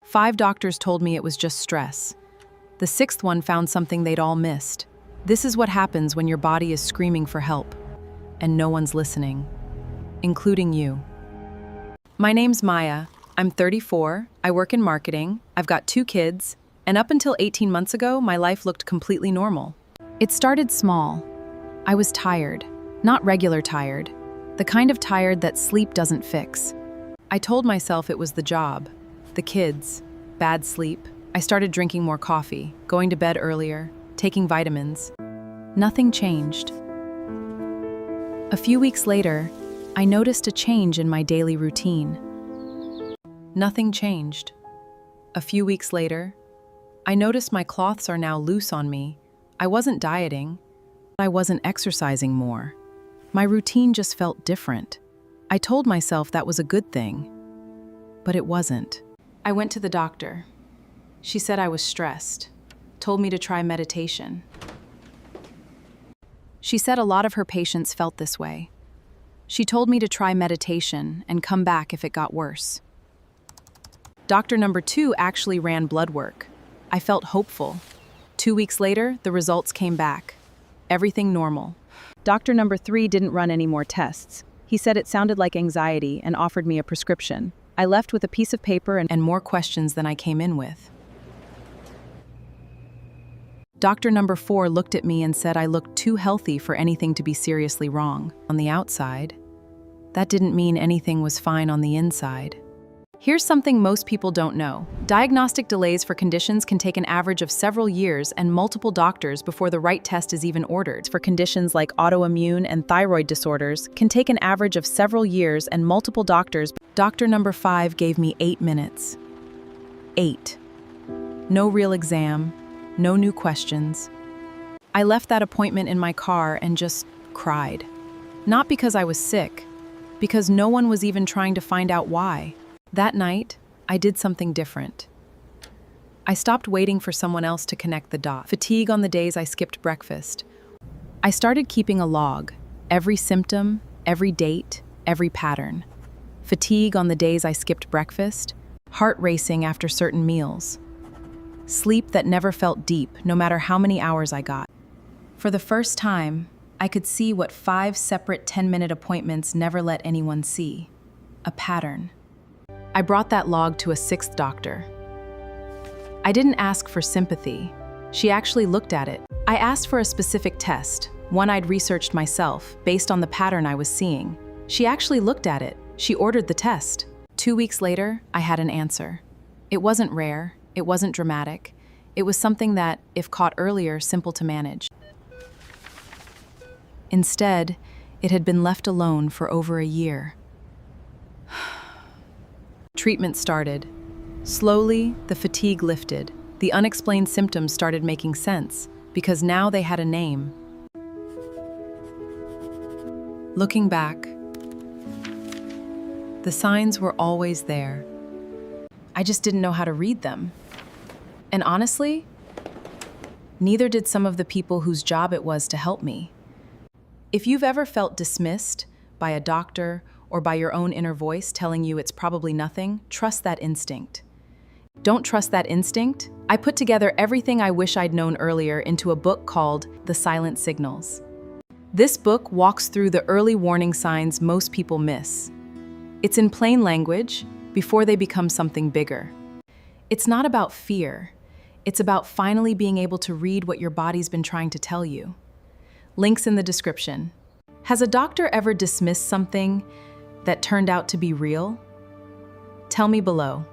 5 doctors told me it was just stress. The 6th one found something they'd all missed. This is what happens when your body is screaming for help, and no one's listening, including you. My name's Maya. I'm 34, I work in marketing, I've got 2 kids, and up until 18 months ago, my life looked completely normal. It started small. I was tired, not regular tired, the kind of tired that sleep doesn't fix. I told myself it was the job, the kids, bad sleep. I started drinking more coffee, going to bed earlier, taking vitamins. Nothing changed. A few weeks later, I noticed a change in my daily routine. Nothing changed. A few weeks later, I noticed my cloths are now loose on me. I wasn't dieting. I wasn't exercising more. My routine just felt different. I told myself that was a good thing, but it wasn't. I went to the doctor. She said I was stressed, told me to try meditation. She said a lot of her patients felt this way. She told me to try meditation and come back if it got worse. Doctor number 2 actually ran blood work. I felt hopeful. 2 weeks later, the results came back. Everything normal. Doctor number 3 didn't run any more tests. He said it sounded like anxiety and offered me a prescription. I left with a piece of paper and more questions than I came in with. Doctor number 4 looked at me and said I looked too healthy for anything to be seriously wrong. On the outside, that didn't mean anything was fine on the inside. Here's something most people don't know. Diagnostic delays for conditions can take an average of several years and multiple doctors before the right test is even ordered. For conditions like autoimmune and thyroid disorders, can take an average of several years and multiple doctors. Doctor number 5 gave me 8 minutes. 8. No real exam, no new questions. I left that appointment in my car and just cried. Not because I was sick, because no one was even trying to find out why. That night, I did something different. I stopped waiting for someone else to connect the dots. Fatigue on the days I skipped breakfast. I started keeping a log, every symptom, every date, every pattern. Fatigue on the days I skipped breakfast, heart racing after certain meals. Sleep that never felt deep, no matter how many hours I got. For the first time, I could see what 5 separate 10-minute appointments never let anyone see. A pattern. I brought that log to a 6th doctor. I didn't ask for sympathy. She actually looked at it. I asked for a specific test, one I'd researched myself, based on the pattern I was seeing. She actually looked at it. She ordered the test. 2 weeks later, I had an answer. It wasn't rare. It wasn't dramatic. It was something that, if caught earlier, simple to manage. Instead, it had been left alone for over a year. Treatment started. Slowly, the fatigue lifted. The unexplained symptoms started making sense, because now they had a name. Looking back, the signs were always there. I just didn't know how to read them. And honestly, neither did some of the people whose job it was to help me. If you've ever felt dismissed by a doctor or by your own inner voice telling you it's probably nothing, trust that instinct. Don't trust that instinct? I put together everything I wish I'd known earlier into a book called The Silent Signals. This book walks through the early warning signs most people miss. It's in plain language before they become something bigger. It's not about fear. It's about finally being able to read what your body's been trying to tell you. Links in the description. Has a doctor ever dismissed something that turned out to be real? Tell me below.